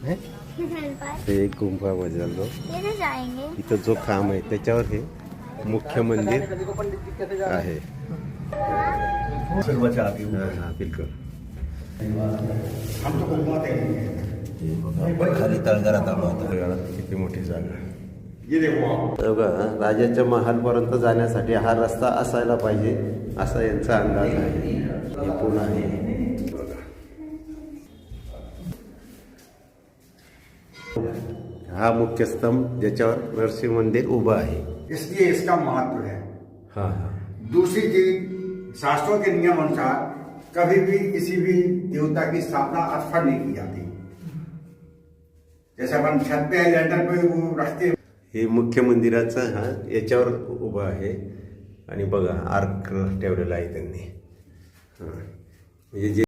है? हे एक गुंफामध्ये चाललो. इथं जो खांब आहे त्याच्यावर हे मुख्य मंदिर आहे. बिलकुल. खाली तळघरात आलो होतो. किती मोठी जागा. बघा, राजाच्या महालपर्यंत जाण्यासाठी हा रस्ता असायला पाहिजे असा यांचा अंदाज आहे. हे पुणे आहे. हा मुख्य स्तंभ ज्याच्यावर नरसिंह मंदिर उभा आहे. इसलिए इसका महत्व है. हाँ हाँ. दूसरी चीज, शास्त्रों के नियम अनुसार कभी भी किसी भी देवता की स्थापना असफल नहीं की जाती. जैसे अपन छत पे लेंटर पे वो रखते. हे मुख्य मंदिराचं हा याच्यावर उभा आहे आणि बघा आर्क ठेवलेला आहे त्यांनी. म्हणजे जे